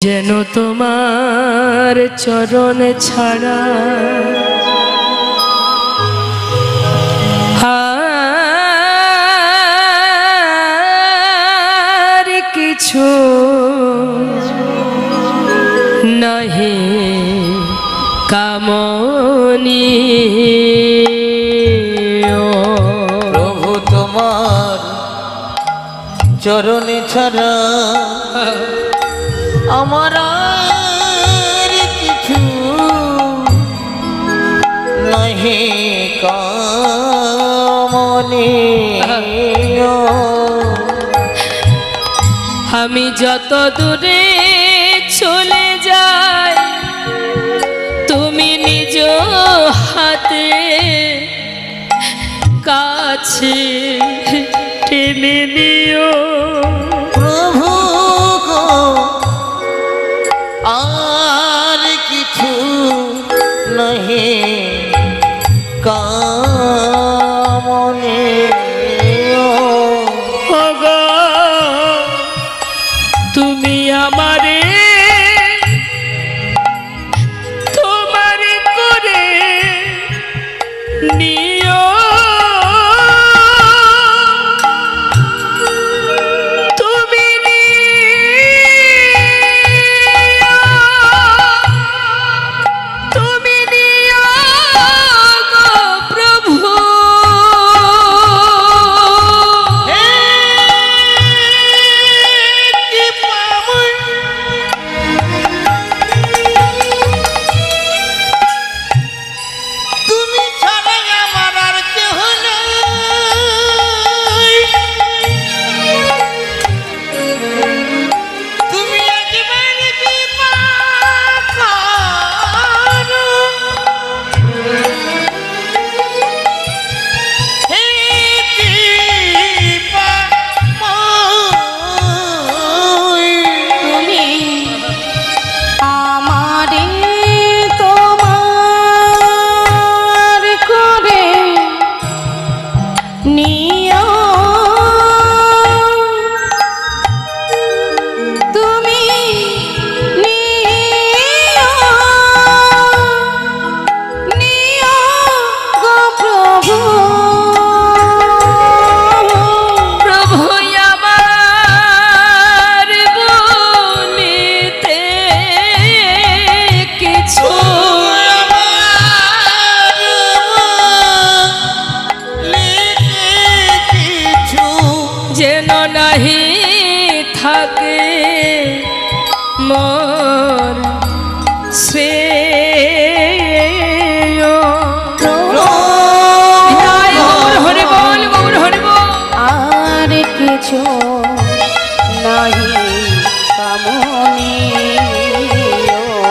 যেন তোমার চরণ ছাড়া আর কিছু নাহি কামনি। প্রভু তোমার চরণে ছাড়া আমার আর কিছু নাহি কামনি। আমি যত দূরে চলে যাই তুমি নিজ হাতে কাছে টেনে নিও। প্রভু গো আর কিছু নাহি কামনি। ওগো তুমি আমারে তোমার করে নিও। তুমি নিও গো প্রভু। তুমি ছাড়া আমার আর কেহ নাই। তুমি একেবারে কৃপা করো। হে কৃপাময়, তুমি আমারে তোমার করে নিও। তুমি নিও নিও গো প্রভু। প্রভু আমার বলিতে কিছু যেন নাহি থাকে মোর শ্রেয়। জয় গৌর হরি বল, গৌর হরি বল। আর কিছু নাহি কামনি।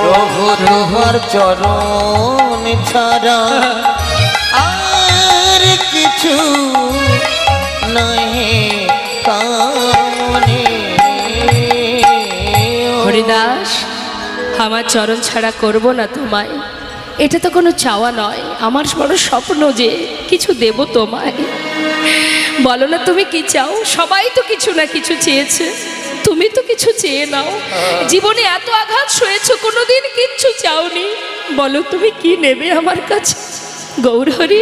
প্রভু তোমার চরণ ছাড়া আর কিছু নাহি কামনি। হরিদাস, আমার চরণ ছাড়া করব না তোমায়, এটা তো কোনো চাওয়া নয়। আমার বড় স্বপ্ন যে কিছু দেব তোমায়। বলো না তুমি কি চাও? সবাই তো কিছু না কিছু চেয়েছে, তুমি তো কিছু চেয়ে নাও। জীবনে এত আঘাত সয়েছো, কোনোদিন কিচ্ছু চাওনি। বলো তুমি কি নেবে আমার কাছে? গৌরহরি,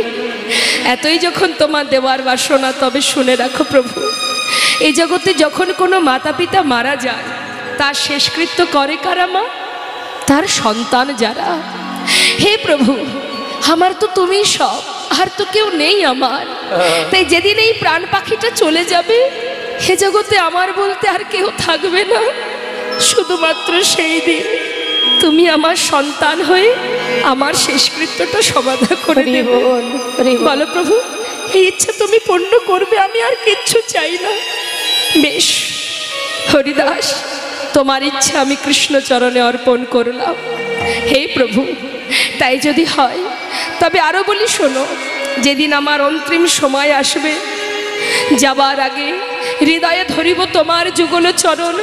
এতই যখন তোমার দেওয়ার বাসনা, তবে শুনে রাখো প্রভু, এই জগতে যখন কোনো মাতা পিতা মারা যায়, তার শেষকৃত্য করে কারা মা? তার সন্তান যারা। হে প্রভু, আমার তো তুমি সব, আর তো কেউ নেই আমার। তাই যেদিন এই প্রাণ পাখিটা চলে যাবে, হে জগতে আমার বলতে আর কেউ থাকবে না। শুধুমাত্র সেই দিন তুমি আমার সন্তান হয়ে আমার শেষকৃত্যটা সমাধা করে দেবে। বলো প্রভু, এই ইচ্ছা তুমি পূর্ণ করবে, আমি আর কিচ্ছু চাই না। বেশ হরিদাস, তোমার ইচ্ছা আমি কৃষ্ণচরণে অর্পণ করলাম। হে প্রভু, তাই যদি হয় তবে আরো বলি শোনো, যেদিন আমার অন্তিম সময় আসবে, যাবার আগে হৃদয়ে ধরিব তোমার যুগল চরণ,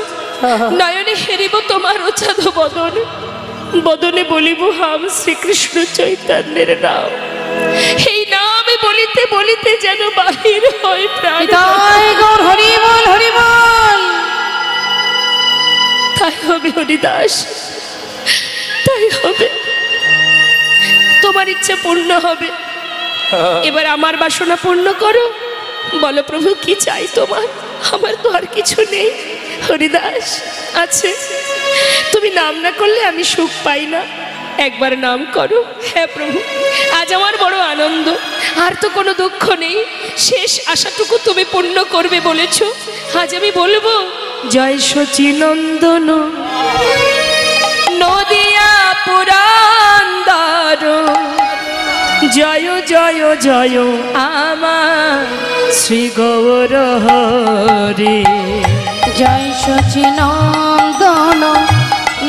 নয়নে হেরিব তোমার অচাদ বদন, বদনে বলিব হাম শ্রীকৃষ্ণ চৈতন্যের নাম। এই নামে বলিতে বলিতে যেন বাহির হয় প্রাণ। গৌর হরি বল, হরি বল। তাই হবে হরিদাস, তাই হবে। তোমার ইচ্ছা পূর্ণ হবে। এবার আমার বাসনা পূর্ণ করো। বলো প্রভু কি চাই তোমার? আমার তো আর কিছু নেই হরিদাস। আছে, তুমি নাম না করলে আমি সুখ পাই না। একবার নাম করো। হ্যাঁ প্রভু, আজ আমার বড় আনন্দ, আর তো কোনো দুঃখ নেই। শেষ আশাটুকু তুমি পূর্ণ করবে বলেছো। আজ আমি বলবো জয় শচীনন্দন নদিয়া পুরন্দর, জয় জয় জয় আমার শ্রী গৌর হরি। জয় শচীনন্দন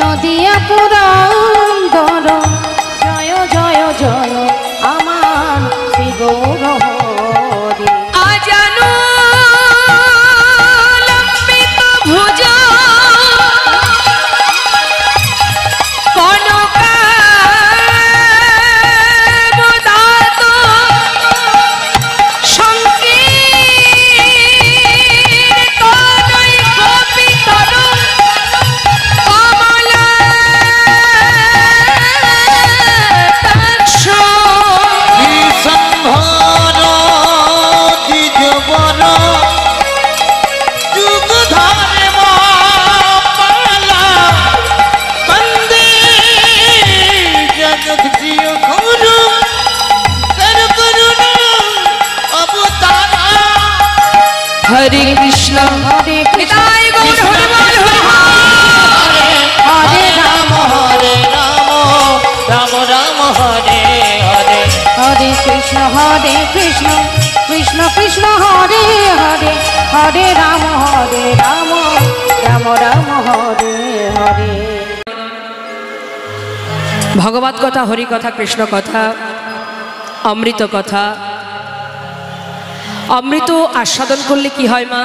নদিয়া পুরন্দর, জয় জয় জয় আমার শ্রী গৌর হরি। আজানু লম্বিত ভুজ কনকাবদাত সংকীর্তনৈ গোপিতর কমলাক্ষ। বিসম্ভর দ্বিজবর যুগ ধরে মালা বন্দে জগৎ প্রিয় গুরু সর্বগুরু অবতারা। হরে কৃষ্ণ হরে কৃষ্ণ নিতাই গৌর হরি বল হরি। হরে রাম হরে রাম রাম রাম হরে হরে। হরে কৃষ্ণ কৃষ্ণ কৃষ্ণ হরে হরে, হরে রাম রাম রাম হরে হরে। ভগবত কথা, হরি কথা, কৃষ্ণ কথা, অমৃত কথা। অমৃত আস্বাদন করলে কি হয় মা?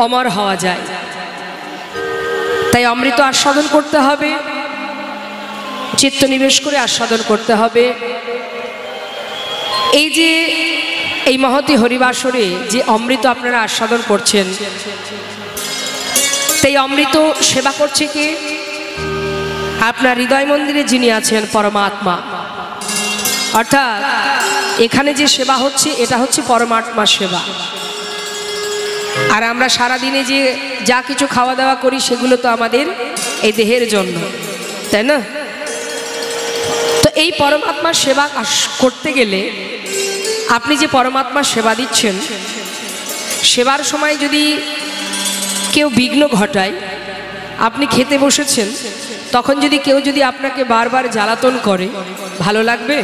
অমর হওয়া যায়। তাই অমৃত আস্বাদন করতে হবে, চিত্ত নিবেশ করে আস্বাদন করতে হবে। এই যে এই মহতী হরিবাসরে যে অমৃত আপনারা আস্বাদন করছেন, সেই অমৃত সেবা করছে কে? আপনার হৃদয় মন্দিরে যিনি আছেন পরমাত্মা। অর্থাৎ এখানে যে সেবা হচ্ছে এটা হচ্ছে পরমাত্মার সেবা। আর আমরা সারাদিনে যে যা কিছু খাওয়া দাওয়া করি সেগুলো তো আমাদের এই দেহের জন্য, তাই না? তো এই পরমাত্মার সেবা করতে গেলে আপনি যে পরমাত্মার সেবা দিচ্ছেন, সেবার সময় যদি কেউ বিঘ্ন ঘটায়, আপনি খেতে বসেছেন, তখন যদি কেউ যদি আপনাকে বারবার জ্বালাতন করে, ভালো লাগবে?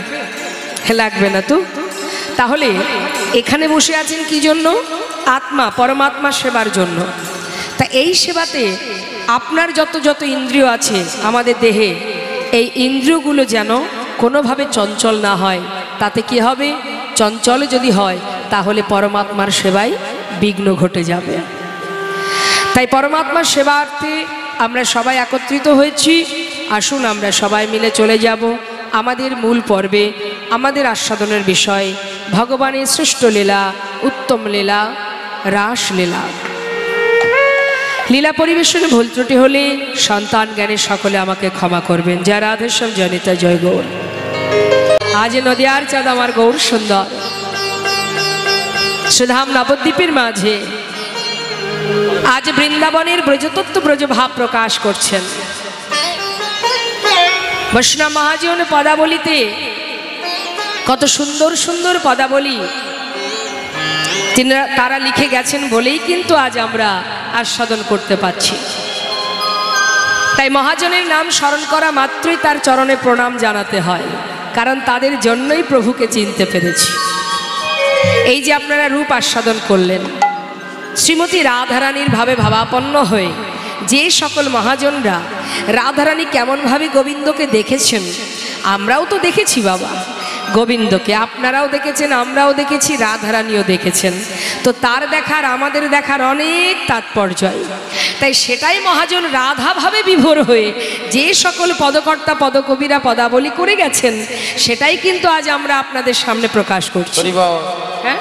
লাগবে না তো। তাহলে এখানে বসে আছেন কি জন্য? আত্মা পরমাত্মা সেবার জন্য। তা এই সেবাতে আপনার যত যত ইন্দ্রিয় আছে আমাদের দেহে, এই ইন্দ্রিয়গুলো যেন কোনোভাবে চঞ্চল না হয়। তাতে কি হবে? চঞ্চল যদি হয় তাহলে পরমাত্মার সেবায় বিঘ্ন ঘটে যাবে। তাই পরমাত্মার সেবার্থে আমরা সবাই একত্রিত হয়েছি। আসুন আমরা সবাই মিলে চলে যাব আমাদের মূল পর্বে। আমাদের আস্বাদনের বিষয় ভগবানের শ্রেষ্ঠ লীলা, উত্তম লীলা, রাসলীলা। লীলা পরিবেশনে ভুল ত্রুটি হলে সন্তান জ্ঞানের সকলে আমাকে ক্ষমা করবেন। জয় রাধেশ্যাম, জয়নিতা, জয় গৌর। আজ নদিয়ার চাঁদ আমার গৌর সুন্দর সুধাম নবদ্বীপের মাঝে আজ বৃন্দাবনের ব্রজতত্ত্ব ব্রজভাব প্রকাশ করছেন। বৈষ্ণব মহাজন পদাবলিতে কত সুন্দর সুন্দর পদাবলী তারা লিখে গেছেন বলেই কিন্তু আজ আমরা আস্বাদন করতে পারছি। তাই মহাজনের নাম স্মরণ করা মাত্রই তার চরণে প্রণাম জানাতে হয়, কারণ তাদের জন্যই প্রভুকে চিনতে পেরেছি। এই যে আপনারা রূপ আস্বাদন করলেন, শ্রীমতী রাধারানীর ভাবে ভাবাপন্ন হয়ে যে সকল মহাজনরা রাধারানী কেমনভাবে গোবিন্দকে দেখেছেন, আমরাও তো দেখেছি বাবা গোবিন্দকে, আপনারাও দেখেছেন, আমরাও দেখেছি, রাধারানীও দেখেছেন। তো তার দেখার আমাদের দেখার অনেক তাৎপর্য। তাই সেটাই মহাজন রাধা ভাবে বিভোর হয়ে যে সকল পদকর্তা পদকবিরা পদাবলী করে গেছেন, সেটাই কিন্তু আজ আমরা আপনাদের সামনে প্রকাশ করছি। হ্যাঁ,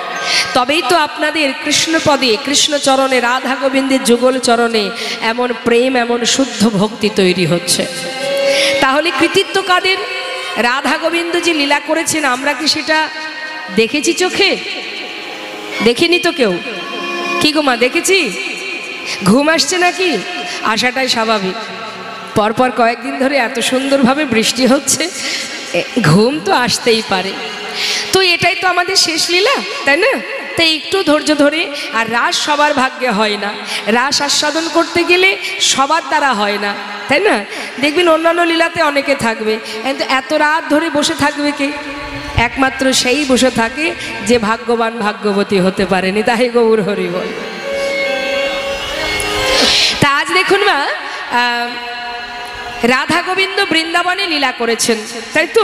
তবেই তো আপনাদের কৃষ্ণপদে কৃষ্ণচরণে রাধা গোবিন্দের যুগল চরণে এমন প্রেম এমন শুদ্ধ ভক্তি তৈরি হচ্ছে। তাহলে কৃতিত্ব কাদের? রাধা গোবিন্দ যে লীলা করেছেন আমরা কি সেটা দেখেছি চোখে? দেখিনি তো কেউ। কি গো মা, দেখেছি? ঘুম আসছে নাকি? আসাটাই স্বাভাবিক। পরপর কয়েকদিন ধরে এত সুন্দরভাবে বৃষ্টি হচ্ছে, ঘুম তো আসতেই পারে। তো এটাই তো আমাদের শেষ লীলা, তাই না? তাই একটু ধৈর্য ধরে, আর রাস সবার ভাগ্যে হয় না, রাস আস্বাদন করতে গেলে সবার দ্বারা হয় না, তাই না? দেখবেন অন্যান্য লীলাতে অনেকে থাকবে, কিন্তু এত রাত ধরে বসে থাকবে কে? একমাত্র সেই বসে থাকে যে ভাগ্যবান ভাগ্যবতী হতে পারেনি। তাই গৌর হরি বল। তা আজ দেখুন মা, রাধা গোবিন্দ বৃন্দাবনে লীলা করেছেন, তাই তো?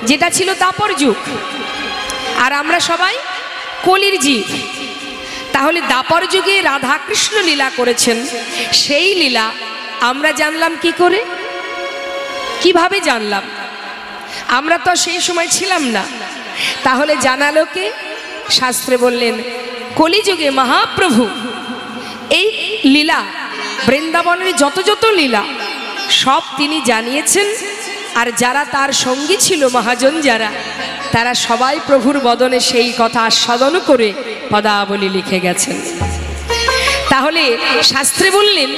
যেটা ছিল দাপর যুগ, আর আমরা সবাই কলির জীব। তাহলে দাপর যুগে রাধা কৃষ্ণ লীলা করেছেন, সেই লীলা আমরা জানলাম কি করে? কিভাবে জানলাম? আমরা তো সেই সময় ছিলাম না। তাহলে জানালো কে? শাস্ত্রে বললেন কলিযুগে মহাপ্রভু এই লীলা, বৃন্দাবনের যত যত লীলা সব তিনি জানিয়েছেন। আর যারা তার সঙ্গী ছিল মহাজন যারা, তারা সবাই প্রভুর বদনে সেই কথা আস্বাদন করে পদাবলী লিখে গেছেন। তাহলে শাস্ত্রে বললেন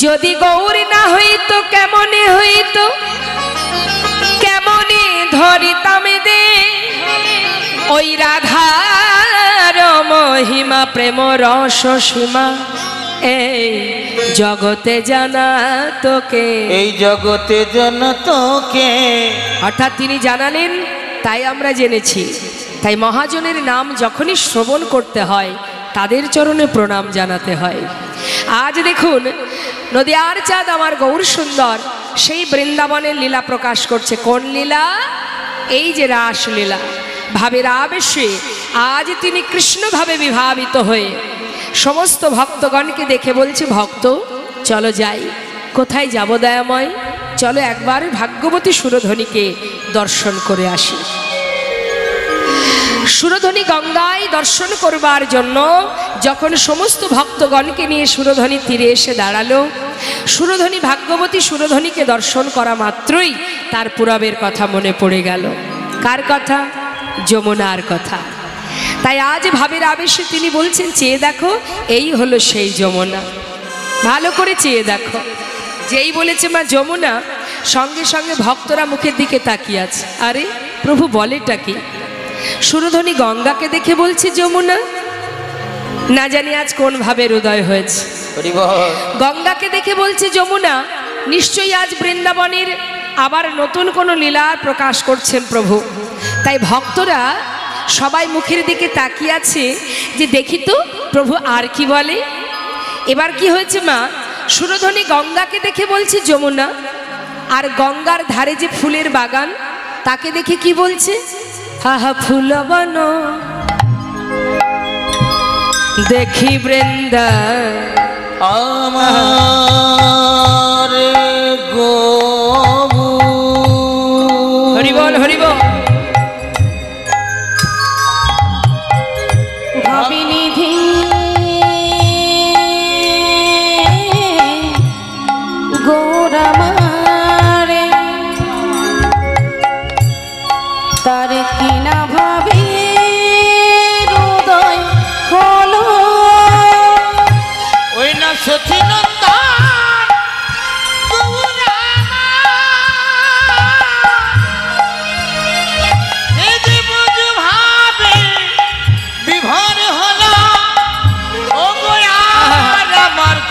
যদি গৌর না হইতো কেমনে হইতো, কেমনে ধরিতামে দে ওই রাধার মহিমা প্রেম রস সীমা এই জগতে জানা তোকে, এই জগতে জানা তোকে। অর্থাৎ তিনি জানালেন, তাই আমরা জেনেছি। তাই মহাজনের নাম যখনই শ্রবণ করতে হয় তাদের চরণে প্রণাম জানাতে হয়। আজ দেখুন নদিয়ার চাঁদ আমার গৌর সুন্দর সেই বৃন্দাবনের লীলা প্রকাশ করছে। কোন লীলা? এই যে রাস লীলা। ভাবের আবেশে আজ তিনি কৃষ্ণভাবে বিভাবিত হয়ে সমস্ত ভক্তগণকে দেখে বলছে, ভক্ত চলো যাই। কোথায় যাব দয়াময়? চলো একবার ভাগ্যবতী সুরধ্বনিকে দর্শন করে আসি। সুরধ্বনি গঙ্গায় দর্শন করবার জন্য যখন সমস্ত ভক্তগণকে নিয়ে সুরধ্বনি তীরে এসে দাঁড়ালো, সুরধ্বনি ভাগ্যবতী সুরধ্বনিকে দর্শন করা মাত্রই তার পুরবের কথা মনে পড়ে গেল। কার কথা? যমুনার কথা। তাই আজ ভাবের আবেশে তিনি বলছেন, চেয়ে দেখো এই হলো সেই যমুনা, ভালো করে চেয়ে দেখো। যেই বলেছে মা যমুনা, সঙ্গে সঙ্গে ভক্তরা মুখের দিকে তাকিয়ে আছে। আরে প্রভু বলেটা কি? সুরধ্বনি গঙ্গাকে দেখে বলছে যমুনা। না জানি আজ কোন ভাবে হৃদয় হয়েছে। গঙ্গাকে দেখে বলছে যমুনা, নিশ্চয়ই আজ বৃন্দাবনের আবার নতুন কোনো লীলা প্রকাশ করছেন প্রভু। তাই ভক্তরা সবাই মুখের দিকে তাকিয়ে আছে যে দেখি তো প্রভু আর কি বলে। এবার কি হয়েছে মা? সুরধ্বনি গঙ্গাকে দেখে বলছে যমুনা, আর গঙ্গার ধারে যে ফুলের বাগান তাকে দেখে কি বলছে? হা হা ফুলবন দেখি বৃন্দা আমার গবু। হরিবল হরিবল। ভাবিনিধি গৌরমারে তার কিনা ভাবে হৃদয় হলো ওই না সচিনন্দা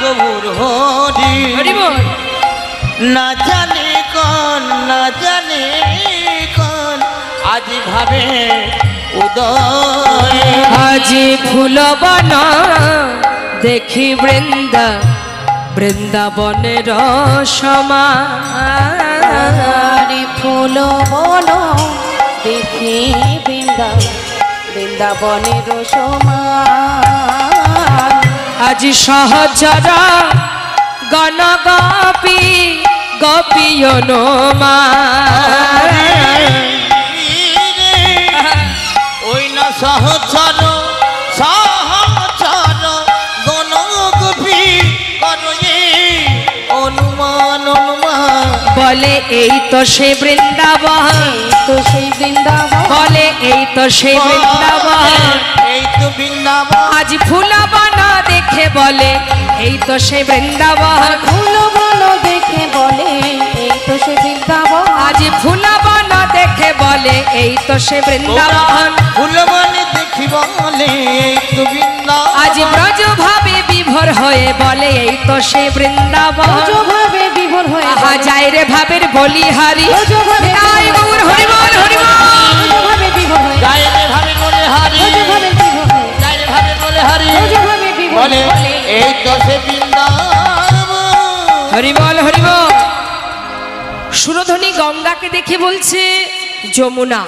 কবুর হরি না জানে কোন, না জানে কোন আজ ভাবে উদয়। আজি ফুলবন দেখি বৃন্দা বৃন্দাবনের সমান। ফুল বন দেখি বৃন্দাবনের সমান। আজি সহচরা গণ গোপী গোপীয়ন ওই না সহচর বলে এই তো সে বৃন্দাবন, তো সেই বৃন্দাবন, বলে এই তো সে বৃন্দাবন, এই তো বৃন্দাবন, আজ ফুলবন দেখে বলে এই তো সে বৃন্দাবন, ফুল বন দেখে বলে এই তো সে বৃন্দাবন, আজ ফুলবন দেখে বলে এই তো সে বৃন্দাবন, ফুলবনে দেখি বলে এই তো বৃন্দাবন, আজ ব্রজ ভাবে বিভোর হয়ে বলে এই তো সে বৃন্দাবন, ভাবে বিভোর হয়ে আহা যায় রে ভাবের বলিহারি, ব্রজভাবে তাই গৌর হরি বল হরি বল। ভাবে বিভোর হয়ে গায়ে ভাবে বলে হারি, ভাবে বিভোর হয়ে গায়ে ভাবে বলে হারি, ভাবে বিভোর বলে এই তো সে বৃন্দাবন। হরি বল হরি বল। সুরধ্বনি গঙ্গাকে দেখে বলছে যমুনা,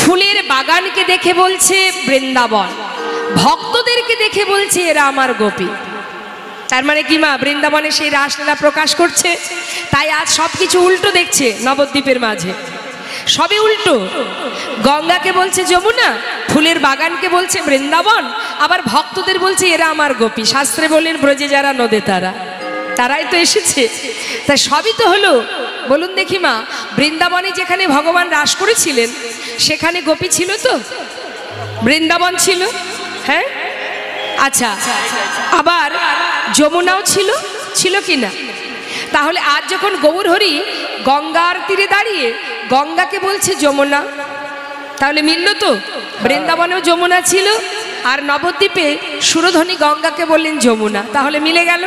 ফুলের বাগানকে দেখে বলছে বৃন্দাবন, ভক্তদেরকে দেখে বলছে এরা আমার গোপী। তার মানে কি মা, বৃন্দাবনে সেই রাসলীলা প্রকাশ করছে, তাই আজ সবকিছু উল্টো দেখছে নবদ্বীপের মাঝে, সবই উল্টো। গঙ্গাকে বলছে যমুনা, ফুলের বাগানকে বলছে বৃন্দাবন, আবার ভক্তদের বলছে এরা আমার গোপী। শাস্ত্রে বললেন ব্রজে যারা নদে তারা, তারাই তো এসেছে। তাই সবই তো হলো। বলুন দেখি মা, বৃন্দাবনে যেখানে ভগবান রাস করেছিলেন সেখানে গোপী ছিল তো? বৃন্দাবন ছিল, হ্যাঁ আচ্ছা, আবার যমুনাও ছিল, ছিল কি না? তাহলে আজ যখন গৌর হরি গঙ্গার তীরে দাঁড়িয়ে গঙ্গাকে বলছে যমুনা, তাহলে মিলল তো? বৃন্দাবনেও যমুনা ছিল, আর নবদ্বীপে সুরধ্বনি গঙ্গাকে বললেন যমুনা, তাহলে মিলে গেল।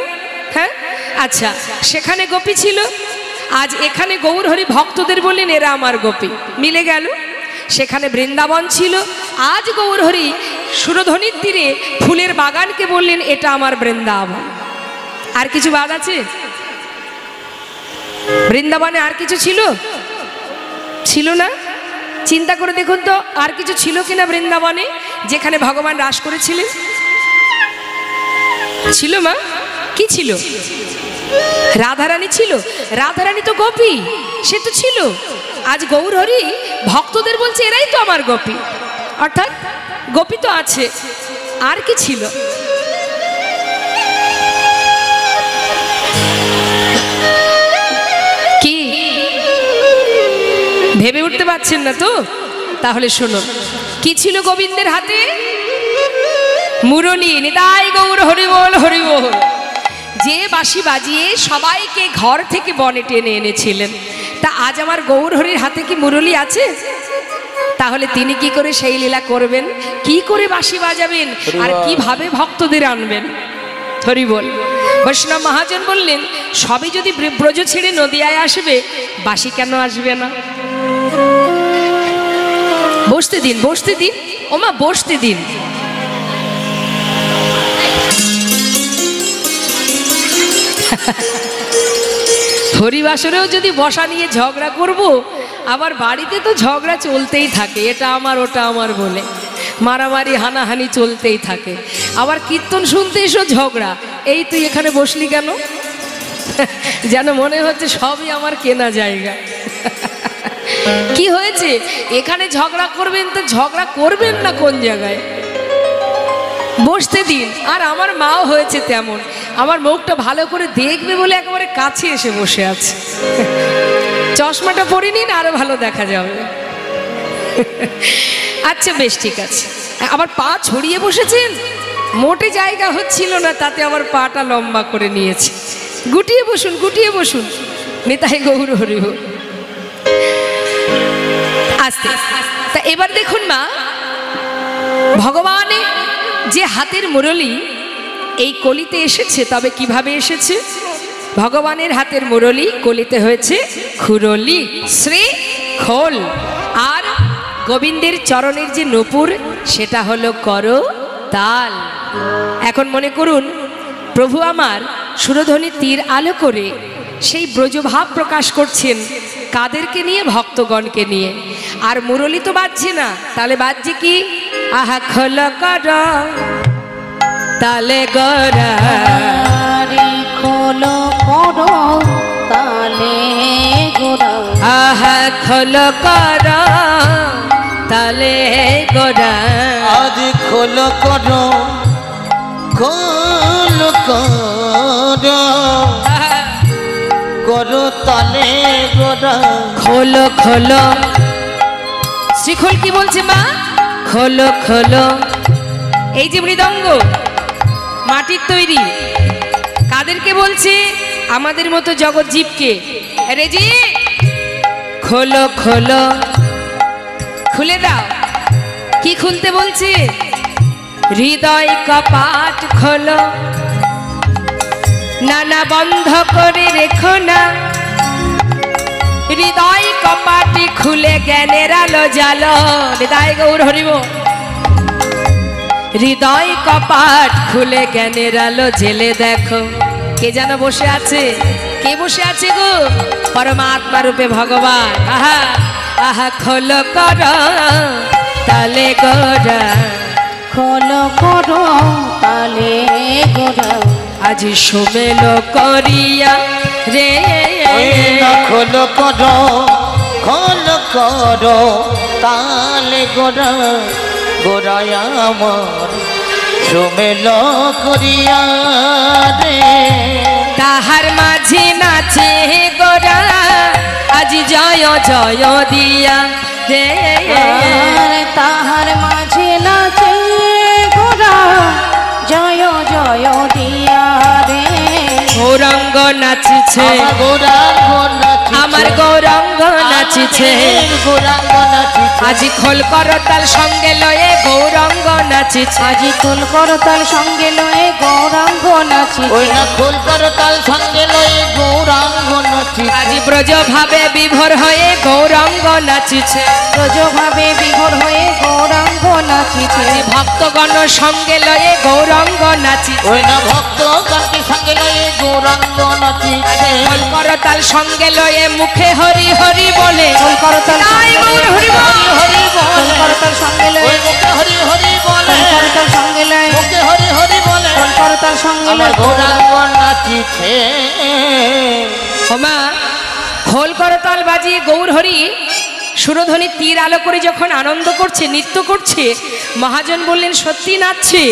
হ্যাঁ আচ্ছা, সেখানে গোপী ছিল, আজ এখানে গৌর হরি ভক্তদের বললেন এরা আমার গোপী, মিলে গেল। সেখানে বৃন্দাবন ছিল, আজ গৌর হরি সুরধ্বনির তীরে ফুলের বাগানকে বললেন এটা আমার বৃন্দাবন। আর কিছু বাদ আছে? বৃন্দাবনে আর কিছু ছিল? ছিল না? চিন্তা করে দেখুন তো, আর কিছু ছিল কিনা বৃন্দাবনে যেখানে ভগবান রাস করেছিলেন? ছিল মা? কি ছিল? রাধারানী ছিল। রাধারানী তো গোপী, সে তো ছিল। আজ গৌর হরি ভক্তদের বলছে এরাই তো আমার গোপী, অর্থাৎ গোপী তো আছে। আর কি ছিল? কি ভেবে উঠতে পারছেন না তো? তাহলে শোনো, কি ছিল গোবিন্দের হাতে? মুরলী। নিতাই গৌর হরি বল হরি বল। যে বাঁশি বাজিয়ে সবাইকে ঘর থেকে বনে টেনে এনেছিলেন, তা আজ আমার গৌর হরির হাতে কি মুরলী আছে? তাহলে তিনি কি করে সেই লীলা করবেন, কি করে বাঁশি বাজাবেন, আর কিভাবে ভক্তদের আনবেন? হরি বল। বৈষ্ণব মহাজন বললেন সবই যদি ব্রজ ছেড়ে নদিয়ায় আসবে, বাঁশি কেন আসবে না? বসতে দিন, বসতে দিন ওমা, বসতে দিন। হরিবাসরেও যদি বসা নিয়ে ঝগড়া করব, আবার বাড়িতে তো ঝগড়া চলতেই থাকে, এটা আমার ওটা আমার বলে মারামারি হানাহানি চলতেই থাকে। আবার কীর্তন শুনতে এসো ঝগড়া, এই তুই এখানে বসলি কেন? যেন মনে হচ্ছে সবই আমার কেনা জায়গা। কি হয়েছে? এখানে ঝগড়া করবেন তো ঝগড়া করবেন না কোন জায়গায়? বসতে দিন। আর আমার মাও হয়েছে তেমন, আমার মুখটা ভালো করে দেখবে বলে একেবারে কাছে এসে বসে আছে। চশমাটা পরে নিন, আরো ভালো দেখা যাবে। আচ্ছা বেশ, ঠিক আছে। আবার পা ছড়িয়ে বসেছেন, মোটে জায়গা হচ্ছিল না, তাতে আবার পাটা লম্বা করে নিয়েছে। গুটিয়ে বসুন, গুটিয়ে বসুন। নিতাই গৌর হরি বল। আস্তে। তা এবার দেখুন মা, ভগবানের যে হাতের মুরলী এই কলিতে এসেছে, তবে কিভাবে এসেছে? ভগবানের হাতের মুরলী কলিতে হয়েছে খুরলি, শ্রী খোল। আর গোবিন্দের চরণের যে নূপুর, সেটা হলো কর তাল। এখন মনে করুন প্রভু আমার সুরধ্বনি তীর আলো করে সেই ব্রজভাব প্রকাশ করছেন, কাদেরকে নিয়ে? ভক্তগণকে নিয়ে। আর মুরলী তো বাজছে না, তাহলে বাজছে কি? আহা খোল কর তালে গড়া, খোল করো তালে গোড়া, আহা খোল কর তালে গড়া, আজ খোল করো, খোল করো, করো তালে গোরা খোলো খোলো, শ্রীখোল কি বলছে মা? খোলো খোলো। এই যে মৃদঙ্গ মাটির তৈরি, কাদেরকে বলছে? আমাদের মতো জগৎ জীবকে। রেজি, খোলো খোলো, খুলে দাও। কি খুলতে বলছে? হৃদয় কপাট খোলো, নানা বন্ধ করে রেখো না, হৃদয় কপাটি খুলে জ্ঞানের আলো জালো। হৃদয় গৌর হরিব। হৃদয় কপাট খুলে জ্ঞানের আলো জেলে দেখো, কে যেন বসে আছে? কে বসে আছে গো? পরমাত্মা রূপে ভগবান। আহা আহা, খোলো করো তালে গোরা, খোলো করো তালে গোরা, আজি সুমেলো করিয়া রে। খোলো করো, খোলো করো তালে গোরা, গোরায় আমার সুমেল করিয়া রে। তাহার মাঝে নাচে গোরা, আজি জয় জয় দিয়া রে। আর তাহার মাঝে নাচে গোরা, জয় জয় দিয়া রে। গৌরাঙ্গ নাচিছে, আমার গৌরাঙ্গ নাচিছে, গৌরাঙ্গ নাচিছে। আজি খোল করতাল সঙ্গে লয়ে গৌরাঙ্গ নাচিছে, আজি খোল করতাল সঙ্গে লয়ে গৌরাঙ্গ নাচিছে, ওই না খোল করতাল সঙ্গে লয়ে গৌরাঙ্গ নাচিছে। আজি ব্রজ ভাবে বিভোর হয়ে গৌরাঙ্গ নাচিছে, ব্রজ ভাবে বিভোর হয়ে গৌরাঙ্গ নাচিছে, আজি ভক্তগণ সঙ্গে লয়ে গৌরাঙ্গ নাচিছে, ওই না ভক্তগণকে সঙ্গে লয়ে গৌরাঙ্গ নাচিছে। খোল করতাল সঙ্গে লয়ে মুখে হরি হরি বলে, খোল করতাল তাই গৌর হরি বল। হরি খোল বলে, করতাল সঙ্গে ওই লয়ে, মুখে হরি হরি বলে, খোল করতাল সঙ্গে লয়ে, মুখে হরি হরি বলে, খোল করতাল সঙ্গে আমার লয়ে গৌরাঙ্গ নাচিছে। ওমা, খোল করতাল বাজিয়ে গৌর হরি সুরধ্বনি তীর আলো করে যখন আনন্দ করছে, নৃত্য করছে, মহাজন বললেন সত্যি নাচছে।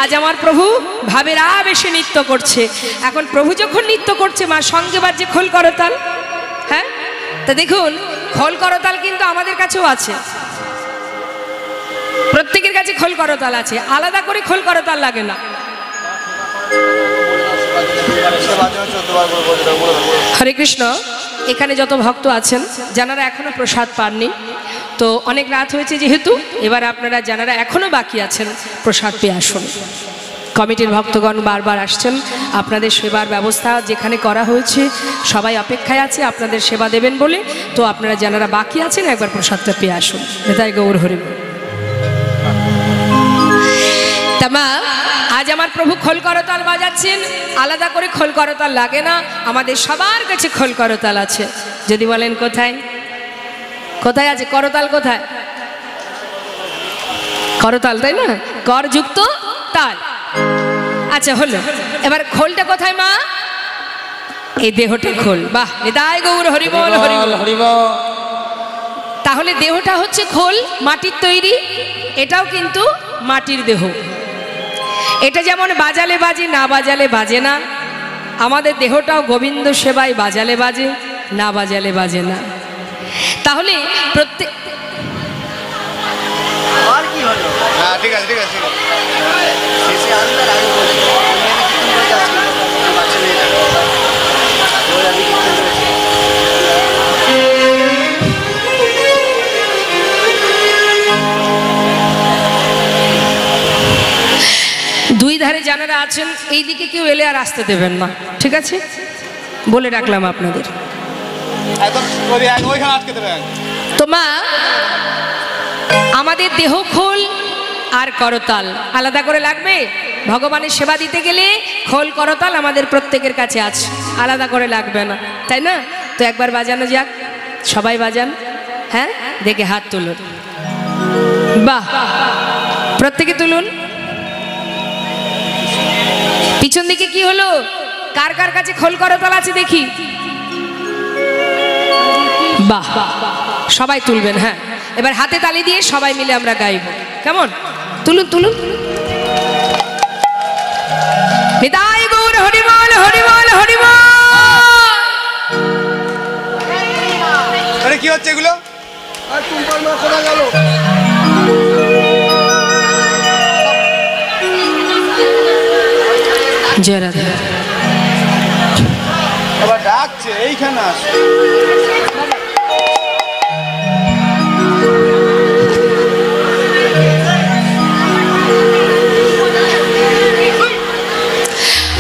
আজ আমার প্রভু ভাবের আবেশে নৃত্য করছে। এখন প্রভু যখন নৃত্য করছে, মা সঙ্গে বাজছে খোল করতাল। হ্যাঁ, তা দেখুন খোল করতাল কিন্তু আমাদের কাছেও আছে, প্রত্যেকের কাছে খোল করতাল আছে, আলাদা করে খোল করতাল লাগে না। হরে কৃষ্ণ। এখানে যত ভক্ত আছেন, যারা এখনো প্রসাদ পাননি, তো অনেক রাত হয়েছে যেহেতু, এবার আপনারা যারা এখনো বাকি আছেন প্রসাদ পেয়ে আসুন। কমিটির ভক্তগণ বারবার আসছেন, আপনাদের সেবার ব্যবস্থা যেখানে করা হয়েছে সবাই অপেক্ষায় আছে আপনাদের সেবা দেবেন বলে। তো আপনারা যারা বাকি আছেন একবার প্রসাদটা পেয়ে আসুন। তাই গৌর হরি বল। তামা, আজ আমার প্রভু খোল করতাল বাজাচ্ছেন, আলাদা করে খোল করতাল লাগে না, আমাদের সবার কাছে খোল করতাল আছে। যদি বলেন কোথায় কোথায় আছে করতাল? কোথায় করতাল? তাই না, করযুক্ত তাল। আচ্ছা হলো, এবার খোলটা কোথায় মা? এই দেহটা খোল। বাহ, নিতাই গৌর হরি বল, হরি বল, হরি বল। তাহলে দেহটা হচ্ছে খোল, মাটির তৈরি, এটাও কিন্তু মাটির দেহ। এটা যেমন বাজালে বাজে, না বাজালে বাজে না, আমাদের দেহটাও গোবিন্দ সেবায় বাজালে বাজে, না বাজালে বাজে না। তাহলে প্রত্যেক ঠিক আছে ঠিক আছে ঠিক আছে শেষে আসবে আর আগে বলছি আমি কীর্তন করে যাচ্ছি বাচ্চা মেয়েটা ওই আমি কীর্তন করেছি। দুই ধারে যারা আছেন এই দিকে কেউ এলে আর আসতে দেবেন না, ঠিক আছে? বলে রাখলাম আপনাদের। একদম ওইখানে আটকে দেবেন। তোমা, আমাদের দেহ খোল আর করতাল আলাদা করে লাগবে। ভগবানের সেবা দিতে গেলে খোল করতাল আমাদের প্রত্যেকের কাছে আছে, আলাদা করে লাগবে না, তাই না? তো একবার বাজানো যাক, সবাই বাজান। হ্যাঁ, দেখে হাত তুলুন। বাহ, প্রত্যেকে তুলুন। পিছন দিকে কি হলো? কার কার কাছে খোল করতাল আছে দেখি? বাহ, সবাই তুলবেন। হ্যাঁ, এবার হাতে তালি দিয়ে সবাই মিলে আমরা গাইব, কেমন? তুলুন তুলুন। নিতাই গৌর হরি বল, হরি বল, হরি বল। আরে কি হচ্ছে এগুলো? আর টুম্পার মা কোথায় গেল? জয় রাধা। আবার ডাকছে এইখানে আসো।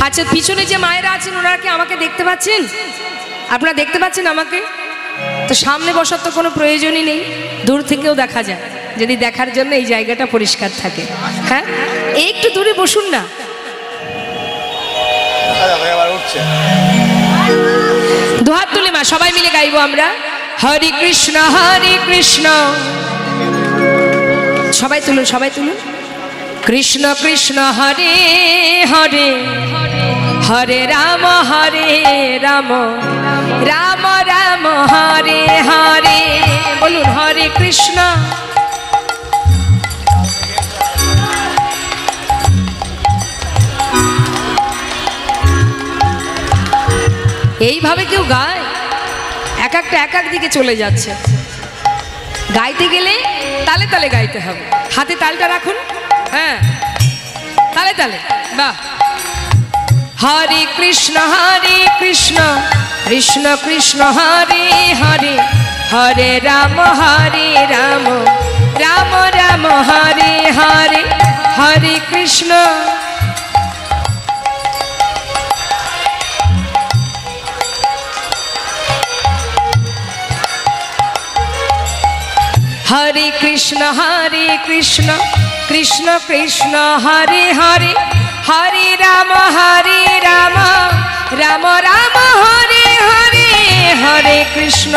আচ্ছা, পিছনে যে মায়েরা আছেন ওনারা কি আমাকে দেখতে পাচ্ছেন? আপনারা দেখতে পাচ্ছেন আমাকে? তো সামনে বসার তো কোনো প্রয়োজনই নেই, দূর থেকেও দেখা যায়, যদি দেখার জন্য এই জায়গাটা পরিষ্কার থাকে। হ্যাঁ, এই একটু দূরে বসুন না। আবার উঠছে। দুহাত তুলে মা সবাই মিলে গাইবো আমরা, হরে কৃষ্ণ হরে কৃষ্ণ। সবাই তুলুন, সবাই তুলুন। কৃষ্ণ কৃষ্ণ হরে হরে, হরে রাম রাম রাম হরে হরে। বলুন হরে কৃষ্ণ। এইভাবে কেউ গায়? এক একটা এক এক দিকে চলে যাচ্ছে। গাইতে গেলে তালে তালে গাইতে হবে। হাতে তালটা রাখুন, হ্যাঁ, তালে তালে। বাহ। হরে কৃষ্ণ কৃষ্ণ কৃষ্ণ হরে হরে, হরে রাম রাম রাম হরে হরে। হরে কৃষ্ণ। হরে কৃষ্ণ কৃষ্ণ কৃষ্ণ হরে হরে, হরে রাম রাম রাম হরে হরে। হরে কৃষ্ণ।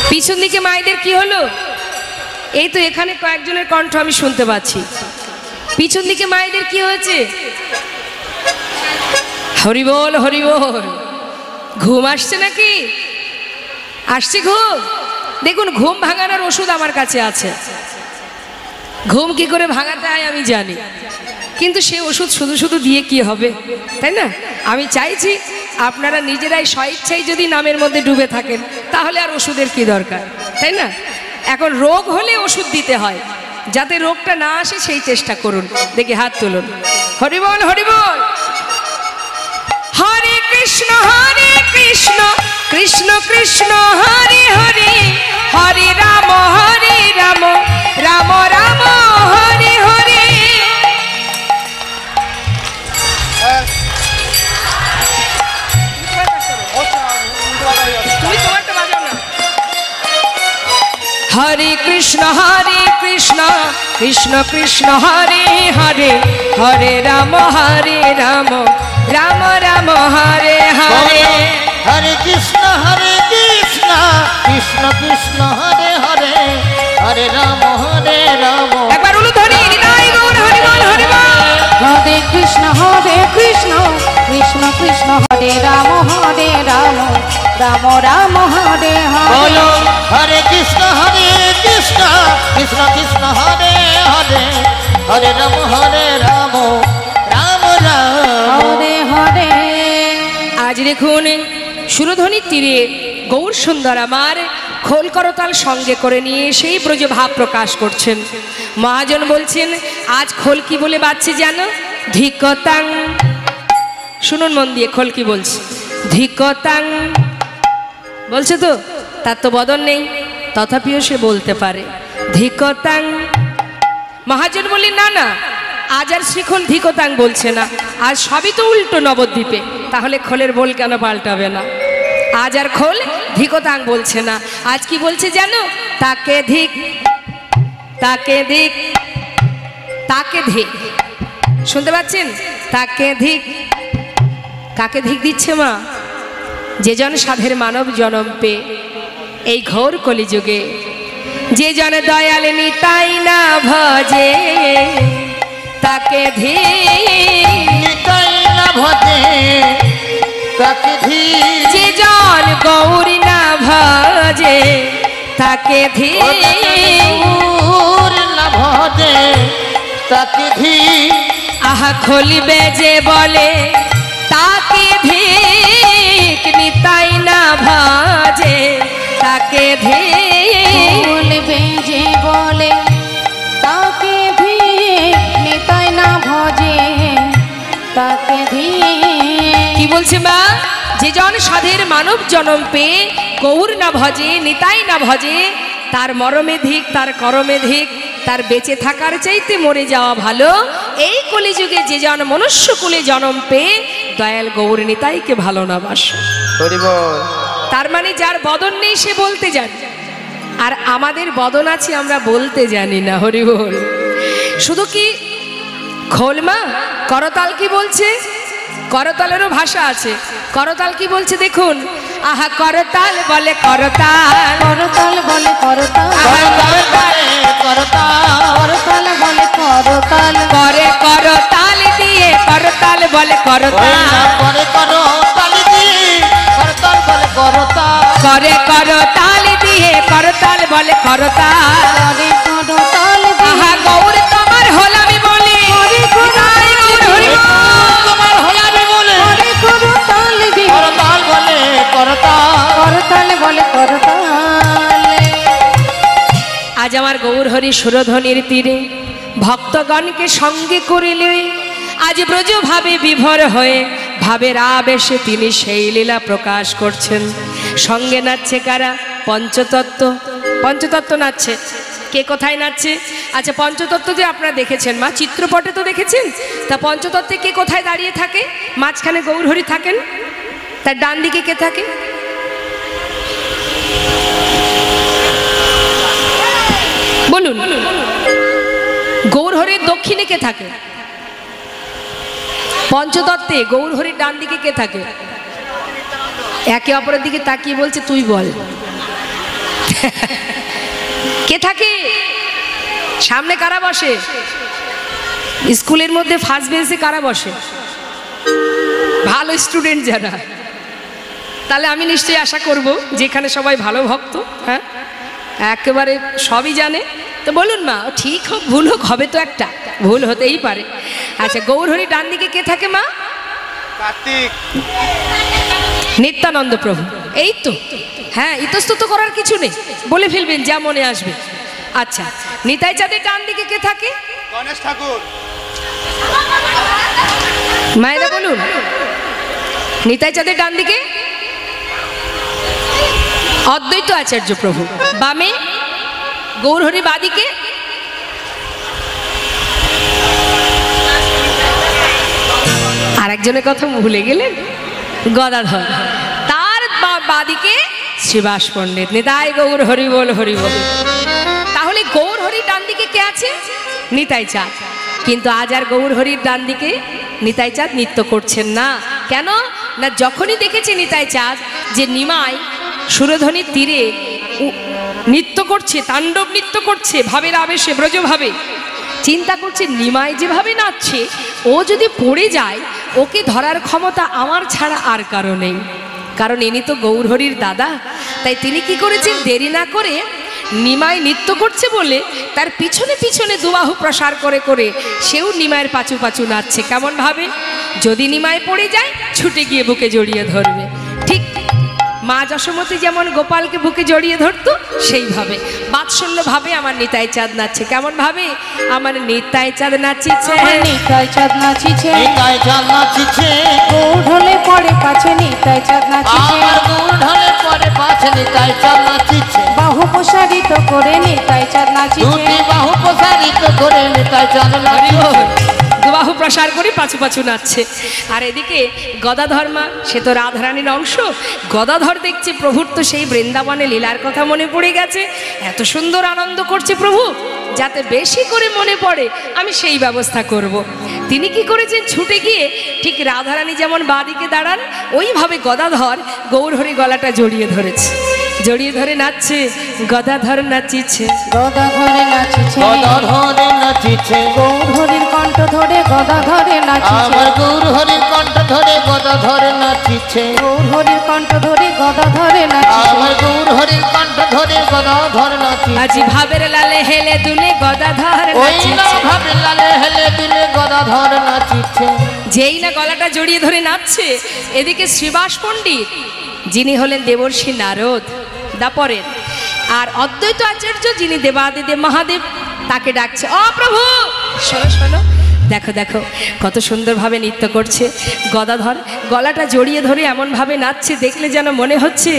পিছন দিকে মায়েদের কি হলো? এই তো এখানে কয়েকজনের কণ্ঠ আমি শুনতে পাচ্ছি। পিছন দিকে মায়েদের কি হয়েছে? হরি বল হরি বল। ঘুম আসছে নাকি? আসছে ঘুম? দেখুন, ঘুম ভাঙানোর ওষুধ আমার কাছে আছে। ঘুম কি করে ভাঙাতে হয় আমি জানি, কিন্তু সে ওষুধ শুধু শুধু দিয়ে কি হবে, তাই না? আমি চাইছি আপনারা নিজেরাই স্বইচ্ছায় যদি নামের মধ্যে ডুবে থাকেন তাহলে আর ওষুধের কি দরকার, তাই না? এখন রোগ হলে ওষুধ দিতে হয়, যাতে রোগটা না আসে সেই চেষ্টা করুন। দেখি হাত তুলুন। হরি বল হরি বল। হরে কৃষ্ণ কৃষ্ণ কৃষ্ণ হরে হরে, হরে রাম রাম রাম হরে হরে। তুমি তোমারটা বাজাও না। হরে কৃষ্ণ কৃষ্ণ কৃষ্ণ হরে হরে, হরে রাম রাম রাম হরে হরে। হরে কৃষ্ণ কৃষ্ণ কৃষ্ণ হরে হরে, হরে রাম রাম। একবার উলু ধরি হৃদয় গৌর হরি বল হরি বল। হরে কৃষ্ণ কৃষ্ণ কৃষ্ণ হরে রাম রাম রাম হরে হরে। বলো হরে কৃষ্ণ কৃষ্ণ কৃষ্ণ হরে হরে, হরে রাম রাম রাম হরে হরে। আজ দেখুন সুরধ্বনির তীরে গৌর সুন্দর আমার খোল করতাল সঙ্গে করে নিয়ে সেই ব্রজ ভাব প্রকাশ করছেন। মহাজন বলছেন আজ খোল কি বলে বাজছে জানো? ধিকতাং। শুনুন মন দিয়ে, খোল কি বলছে? ধিকতাং বলছে তো, তার তো বদন নেই, তথাপিও সে বলতে পারে ধিকতাং। মহাজন বললেন না না, আজ আর শ্রীখোল ধিকতাং বলছে না, আজ সবই তো উল্টো নবদ্বীপে, তাহলে খোলের বোল কেন পাল্টাবে না? আজ আর খোল ধিকতাং বলছে না, আজ কি বলছে জানো? তাকে ধিক তাকে ধিক তাকে ধিক। শুনতে পাচ্ছেন? তাকে ধিক। কাকে ধিক দিচ্ছে মা? যে জন সাধের মানব জনম পেয়ে এই ঘোর কলিযুগে যে জন দয়াল নিতাই না ভজে, তাকে নিতাই না ভজে, তাকে যে জন গৌরী না ভজে, তাকে না ভজে, তাকে আহা খুলবে যে বলে তাকে ধিক নিতাই না ভাজে তাকে ধিক। বলবে যে বলে তাকে ভিক নিতাই না ভজে তাকে ভিক। কি বলছে মা? যে জন সাধের মানব জনম পেয়ে গৌর না ভজে নিতাই না ভজে তার মরমে ধিক তার করমে ধিক, তার বেঁচে থাকার চাইতে মরে যাওয়া ভালো। এই কলিযুগে যে জন মনুষ্য কুলে জন্ম পেয়ে দয়াল গৌর নিতাইকে ভালো না বাসে। হরি বল। তার মানে যার বদন নেই সে বলতে জানে, আর আমাদের বদন আছে আমরা বলতে জানি না। হরি বল। শুধু কি খোল মা? করতাল কি বলছে? করতালেরও ভাষা আছে। করতাল কি বলছে দেখুন, আহা করতাল বলে করতাল, করতাল বলে করতাল, আহা করতাল করতাল বলে করতাল, করে করতাল দিয়ে করতাল বলে করতাল, করে করো তালি দিয়ে করতাল বলে করতাল, করে করতাল দিয়ে করতাল বলে করতাল। করে করতাল আহা গৌর তোমার হলামি বলে নিতাই গৌর হরি বল। তোমার হলামি বলে করে করতাল দিয়ে করতাল বলে করতাল। করতাল বলে করতাল। আজ আমার গৌর হরি সুরধ্বনির তীরে ভক্তগণকে সঙ্গে করিলে আজ ব্রজ ভাবে বিভোর হয়ে ভাবের আবেশে তিনি সেই লীলা প্রকাশ করছেন। সঙ্গে নাচছে কারা? পঞ্চতত্ত্ব। পঞ্চতত্ত্ব নাচছে। কে কোথায় নাচছে? আচ্ছা, পঞ্চতত্ত্ব যে আপনারা দেখেছেন মা, চিত্রপটে তো দেখেছেন। তা পঞ্চতত্ত্বে কে কোথায় দাঁড়িয়ে থাকে? মাঝখানে গৌর হরি থাকেন, তার ডান দিকে কে থাকে? বলুন। গৌর হরির দক্ষিণে কে থাকে? পঞ্চতত্ত্বে গৌর হরির ডান দিকে কে থাকে? একে অপরের দিকে তাকিয়ে বলছে তুই বল। কে থাকে? সামনে কারা বসে? স্কুলের মধ্যে ফার্স্ট বেঞ্চে কারা বসে? ভালো স্টুডেন্ট যারা। তাহলে আমি নিশ্চয়ই আশা করব যেখানে সবাই ভালো ভক্ত, হ্যাঁ একেবারে সবই জানে। তো বলুন মা, ঠিক হোক ভুল হোক হবে তো একটা, ভুল হতেই পারে। আচ্ছা, গৌর হরি ডান দিকে কে থাকে মা? কার্তিক। নিত্যানন্দ প্রভু। এই তো, হ্যাঁ ইতস্তত করার কিছু নেই, বলে ফেলবেন যা মনে আসবে। আচ্ছা, নিতাই চাঁদের ডান দিকে কে থাকে? গণেশ ঠাকুর। মায়েরা বলুন, নিতাই চাঁদের ডান দিকে অদ্বৈত আচার্য প্রভু। বামে গৌর হরি, বাদিকে আর একজনের কথা ভুলে গেলেন, গদাধর। তার বাদিকে শ্রীবাস পণ্ডিত। নিতাই গৌর হরি বল হরি বল। তাহলে গৌর হরির ডান দিকে কে আছে? নিতাই চাঁদ। কিন্তু আজ আর গৌর হরির ডান দিকে নিতাই চাঁদ নৃত্য করছেন না। কেন না, যখনই দেখেছে নিতাই চাঁদ যে নিমাই সুরধ্বনির তীরে নৃত্য করছে, তাণ্ডব নৃত্য করছে ভাবের আবেশে ব্রজভাবে, চিন্তা করছে নিমাই যেভাবে নাচছে ও যদি পড়ে যায় ওকে ধরার ক্ষমতা আমার ছাড়া আর কারো নেই, কারণ ইনি তো গৌর হরির দাদা। তাই তিনি কি করেছেন, দেরি না করে নিমাই নৃত্য করছে বলে তার পিছনে পিছনে দুবাহু প্রসার করে করে সেও নিমাইয়ের পাচু পাচু নাচছে। কেমন ভাবে? যদি নিমাই পড়ে যায় ছুটে গিয়ে বুকে জড়িয়ে ধরবে। ঠিক মা যশোমতী যেমন গোপালকে বুকে জড়িয়ে ধরতো সেইভাবে বাৎসল্য ভাবে আমার নিতাই চাঁদ নাচছে। কেমন ভাবে? আমার নিতাই চাঁদ নাচিছে, নিতাই চাঁদ নাচিছে, নিতাই চাঁদ নাচিছে, গৌর ঢলে পড়ে পাছে নিতাই চাঁদ নাচিছে, আমার গৌর ঢলে পড়ে পাছে নিতাই চাঁদ নাচিছে, বাহু প্রসারিত করে নিতাই চাঁদ নাচিছে, দুটি বাহু প্রসারিত করে নিতাই চাঁদ নাচিছে, দুবাহু প্রসার করে পাছু পাছু নাচছে। আর এদিকে গদাধর মা, সে তো রাধারানীর অংশ। গদাধর দেখছে প্রভুর তো সেই বৃন্দাবনে লীলার কথা মনে পড়ে গেছে, এত সুন্দর আনন্দ করছে প্রভু, যাতে বেশি করে মনে পড়ে আমি সেই ব্যবস্থা করব। তিনি কি করেছেন, ছুটে গিয়ে ঠিক রাধারানী যেমন বাদিকে দাঁড়ান ওইভাবে গদাধর গৌরহরি গলাটা জড়িয়ে ধরেছে, জড়িয়ে ধরে নাচছে। গদাধর নাচিছে, গদাধরে নাচিছে, গদাধরে নাচিছে, গৌর হরির কণ্ঠ ধরে গদাধরে নাচিছে, আমার গৌর হরির কণ্ঠ ধরে গদাধরে নাচিছে, গৌর হরির কণ্ঠ ধরে গদাধরে নাচিছে, আমার গৌর গৌর হরির কণ্ঠ ধরে গদাধর নাচি আজি ভাবের লালে হেলে দুলে গদাধর ওই না নাচিছে। ভাবের লালে হেলে দুলে গদাধর নাচিছে যেই না গলাটা জড়িয়ে ধরে নাচছে, এদিকে শ্রীবাস পণ্ডিত যিনি হলেন দেবর্ষি নারদ দাপরের, আর অদ্বৈত আচার্য যিনি দেবাদিদেব মহাদেব তাকে ডাকছে, ও প্রভু শোনো শোনো, দেখো দেখো কত সুন্দরভাবে নৃত্য করছে। গদাধর গলাটা জড়িয়ে ধরে এমনভাবে নাচছে, দেখলে যেন মনে হচ্ছে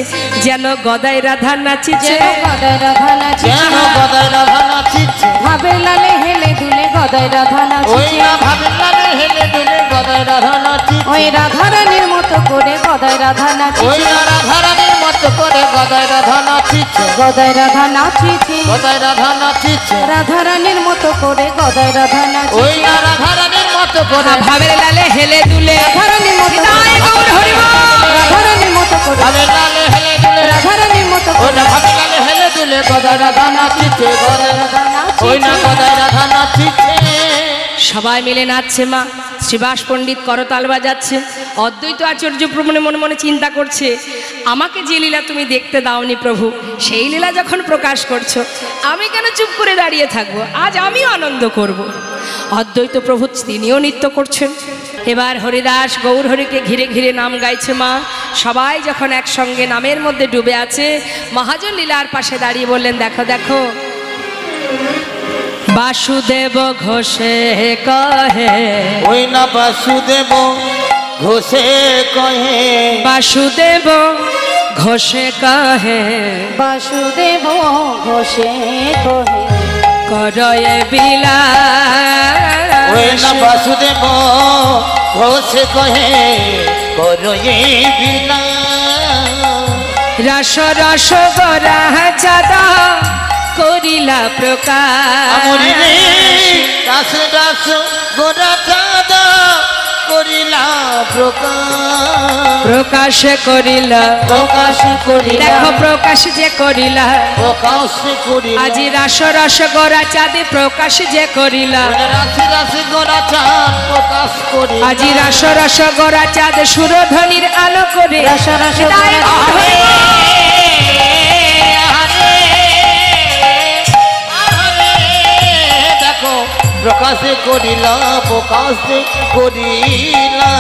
যেন গদায় রাধা নাচিছে। যেন গদায় রাধা নাচিছে, যেন গদায় রাধা নাচিছে ভাবের লালে হেলে দুলে গদায় রাধা ওই নাচিছে। না ভাবের লালে হেলে দুলে গদায় রাধা নাচিছে ওই রাধারানীর মতো করে গদায় রাধা ওই নাচিছে। না রাধারানীর মতো করে গদায় রাধা নাচিছে গদায় রাধা নাচিছে, গদায় রাধা নাচিছে রাধারানীর মতো করে গদায় রাধা ওই নাচিছে। না রাধারানীর মতো করে ভাবের লালে হেলে দুলে রাধারানীর মতো করে, নিতাই গৌর হরি বল। রাধারানীর মতো করে, ভাবের লালে হেলে দুলে রাধারানীর মতো ওই করে না ভাবের লালে হেলে দুলে গদায় রাধা নাচিছে গদায় রাধা ওই না নাচিছে। গদায় রাধা নাচিছে সবাই মিলে নাচছে মা। শ্রীবাস পণ্ডিত করতাল বাজাচ্ছে, অদ্বৈত আচার্য মনে মনে মনে চিন্তা করছে, আমাকে যে লীলা তুমি দেখতে দাওনি প্রভু, সেই লীলা যখন প্রকাশ করছো আমি কেন চুপ করে দাঁড়িয়ে থাকবো, আজ আমিও আনন্দ করব। অদ্বৈত প্রভু তিনিও নৃত্য করছেন। এবার হরিদাস গৌর হরিকে ঘিরে ঘিরে নাম গাইছে মা। সবাই যখন একসঙ্গে নামের মধ্যে ডুবে আছে, মহাজন লীলার পাশে দাঁড়িয়ে বললেন, দেখো দেখো বাসুদেব ঘোষে কহে, ওই না বাসুদেব ঘোষে কহে বাসুদেব ঘোষে কহে, বাসুদেব ঘোষে কহে, করয়ে বিলা ওই না বাসুদেব ঘোষে কহে করয়ে বিনা রস রস গরা চাঁদা করিলা প্রকাশ, আমরি রে দাস দাস গোরা চাঁদা করিলা প্রকাশ প্রকাশ করিলা, প্রকাশ করিলা দেখো প্রকাশ যে করিলা, প্রকাশ করিলা আজি রস রস গরা চাঁদে প্রকাশ যে করিলা, রাশি রাশি গোরা চাঁদ প্রকাশ করিলা আজি রস রস গরা চাঁদ সুরধ্বনির আলো করে রস রস নিতাই গরা গৌর হরি বল। দেখো প্রকাশে করিলা প্রকাশে করিলা